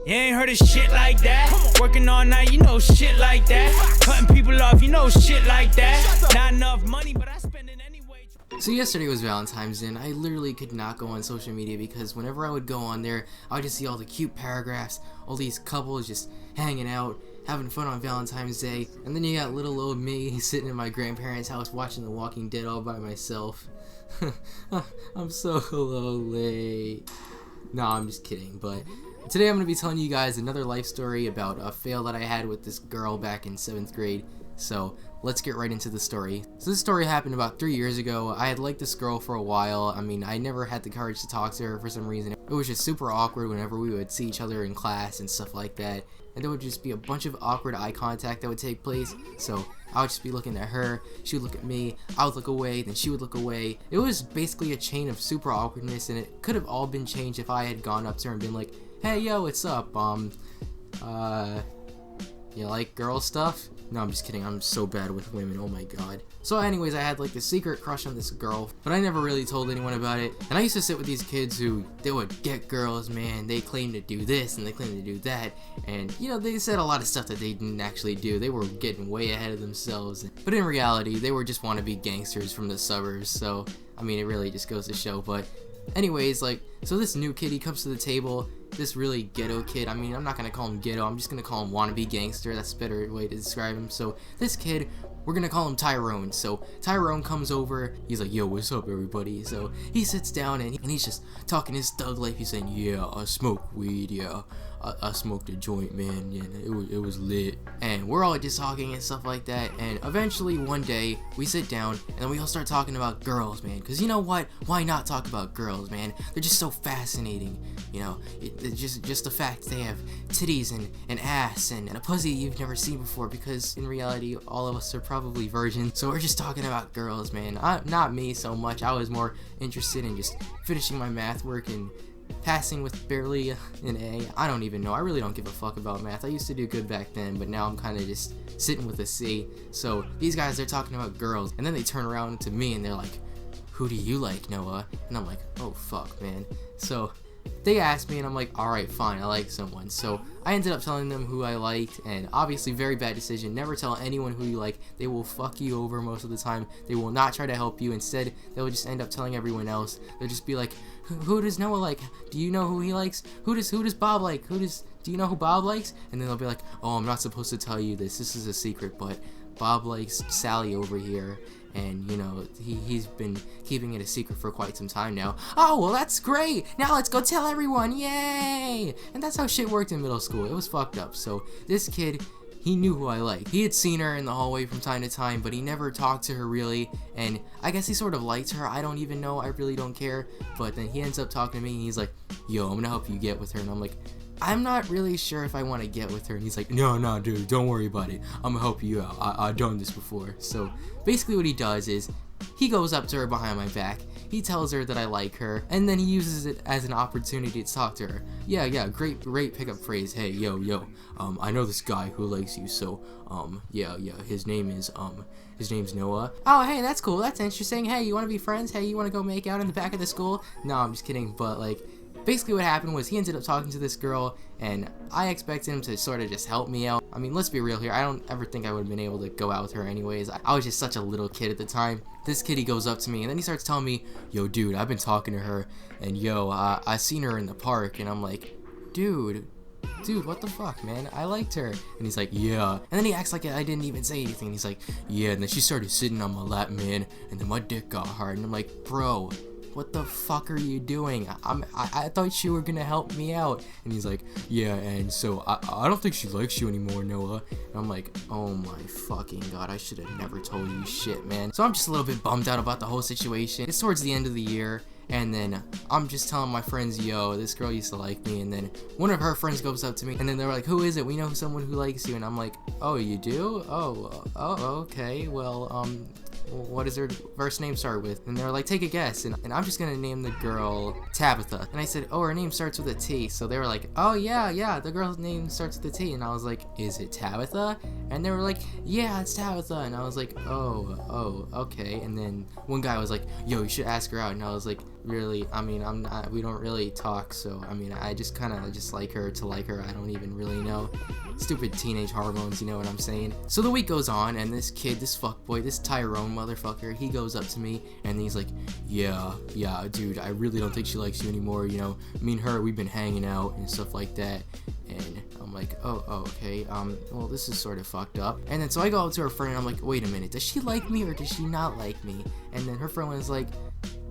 You ain't heard of shit like that. Working all night, you know shit like that. Cutting people off, you know shit like that. Not enough money, but I spend it anyway. So yesterday was Valentine's Day, and I literally could not go on social media because whenever I would go on there, I would just see all the cute paragraphs, all these couples just hanging out, having fun on Valentine's Day, and then you got little old me sitting in my grandparents' house watching The Walking Dead all by myself. I'm so lonely. No, I'm just kidding, but today I'm going to be telling you guys another life story about a fail that I had with this girl back in 7th grade. So let's get right into the story. So this story happened about 3 years ago. I had liked this girl for a while. I mean, I never had the courage to talk to her for some reason. It was just super awkward whenever we would see each other in class and stuff like that. And there would just be a bunch of awkward eye contact that would take place. So I would just be looking at her, she would look at me, I would look away, then she would look away. It was basically a chain of super awkwardness, and it could have all been changed if I had gone up to her and been like, hey yo, what's up, you like girl stuff? No, I'm just kidding, I'm so bad with women, oh my god. So anyways, I had like a secret crush on this girl, but I never really told anyone about it. And I used to sit with these kids who, they would get girls, man, they claimed to do this and they claimed to do that. And, you know, they said a lot of stuff that they didn't actually do. They were getting way ahead of themselves. But in reality, they were just wannabe gangsters from the suburbs, so, I mean, it really just goes to show. But anyways, like, so this new kid, he comes to the table, this really ghetto kid. I mean, I'm not gonna call him ghetto, I'm just gonna call him wannabe gangster. That's a better way to describe him. So this kid, we're gonna call him Tyrone. So Tyrone comes over, he's like, yo, what's up everybody? So he sits down and he's just talking his thug life. He's saying, yeah, I smoke weed, yeah, I smoked a joint, man, yeah, it was lit. And we're all just talking and stuff like that, and eventually one day we sit down and then we all start talking about girls, man, because you know what, why not talk about girls, man? They're just so fascinating, you know. It's just the fact they have titties and an ass and a pussy you've never seen before, because in reality all of us are probably virgins. So we're just talking about girls, man. Not me so much, I was more interested in just finishing my math work and passing with barely an A. I don't even know. I really don't give a fuck about math. I used to do good back then, but now I'm kind of just sitting with a C. So these guys, they're talking about girls, and then they turn around to me and they're like, who do you like, Noah? And I'm like, oh fuck, man. So they asked me and I'm like, alright, fine, I like someone. So I ended up telling them who I liked, and obviously very bad decision. Never tell anyone who you like. They will fuck you over most of the time. They will not try to help you. Instead, they will just end up telling everyone else. They'll just be like, who does Noah like? Do you know who he likes? Who does Bob like? Do you know who Bob likes? And then they'll be like, oh, I'm not supposed to tell you this. This is a secret, but Bob likes Sally over here. And, you know, he's been keeping it a secret for quite some time now. Oh, well, that's great! Now let's go tell everyone! Yay! And that's how shit worked in middle school. It was fucked up. So, this kid, he knew who I liked. He had seen her in the hallway from time to time, but he never talked to her really. And I guess he sort of liked her. I don't even know. I really don't care. But then he ends up talking to me, and he's like, yo, I'm gonna help you get with her. And I'm like, I'm not really sure if I want to get with her. And he's like, no, dude, don't worry about it. I'm gonna help you out. I've done this before. So basically what he does is he goes up to her behind my back. He tells her that I like her, and then he uses it as an opportunity to talk to her. Yeah, great pickup phrase. Hey, yo, I know this guy who likes you, so, yeah, his name's Noah. Oh, hey, that's cool, that's interesting. Hey, you wanna be friends? Hey, you wanna go make out in the back of the school? No, I'm just kidding, but, like, basically what happened was he ended up talking to this girl, and I expected him to sort of just help me out. I mean, let's be real here, I don't ever think I would have been able to go out with her anyways. I was just such a little kid at the time. This kid, he goes up to me, and then he starts telling me, yo, dude, I've been talking to her, and yo, I seen her in the park, and I'm like, dude, what the fuck, man? I liked her. And he's like, yeah. And then he acts like I didn't even say anything, and he's like, yeah, and then she started sitting on my lap, man, and then my dick got hard, and I'm like, bro, what the fuck are you doing? I thought you were gonna help me out. And he's like, yeah, and so I don't think she likes you anymore, Noah. And I'm like, oh my fucking god, I should have never told you shit, man. So I'm just a little bit bummed out about the whole situation. It's towards the end of the year, and then I'm just telling my friends, yo, this girl used to like me, and then one of her friends goes up to me, and then they're like, who is it? We know someone who likes you. And I'm like, oh, you do? Oh, okay, well, what does her first name start with? And they're like, take a guess. And I'm just gonna name the girl Tabitha. And I said, oh, her name starts with a T. So they were like, oh yeah, the girl's name starts with a T. And I was like, is it Tabitha? And they were like, yeah, it's Tabitha. And I was like, oh, okay. And then one guy was like, yo, you should ask her out. And I was like, really, I mean, we don't really talk, so I mean, I just kind of just like her to like her. I don't even really know. Stupid teenage hormones, you know what I'm saying? So the week goes on, and this kid, this fuckboy, this Tyrone motherfucker, he goes up to me, and he's like, yeah, dude, I really don't think she likes you anymore, you know, me and her, we've been hanging out, and stuff like that. And I'm like, oh, okay, well, this is sort of fucked up. And then so I go up to her friend, and I'm like, wait a minute, does she like me, or does she not like me? And then her friend was like,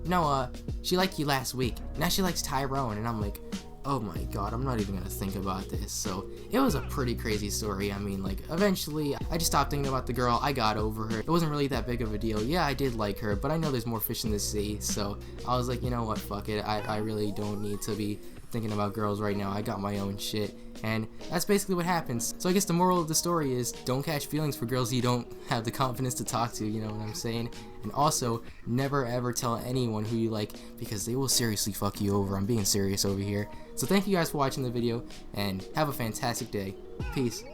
no, she liked you last week, now she likes Tyrone. And I'm like, oh my god, I'm not even gonna think about this. So it was a pretty crazy story. I mean, like, eventually I just stopped thinking about the girl. I got over her. It wasn't really that big of a deal. Yeah, I did like her, but I know there's more fish in the sea. So I was like, you know what, fuck it, I really don't need to be thinking about girls right now. I got my own shit. And that's basically what happens. So I guess the moral of the story is don't catch feelings for girls you don't have the confidence to talk to, you know what I'm saying? And also, never ever tell anyone who you like, because they will seriously fuck you over. I'm being serious over here. So thank you guys for watching the video, and have a fantastic day. Peace.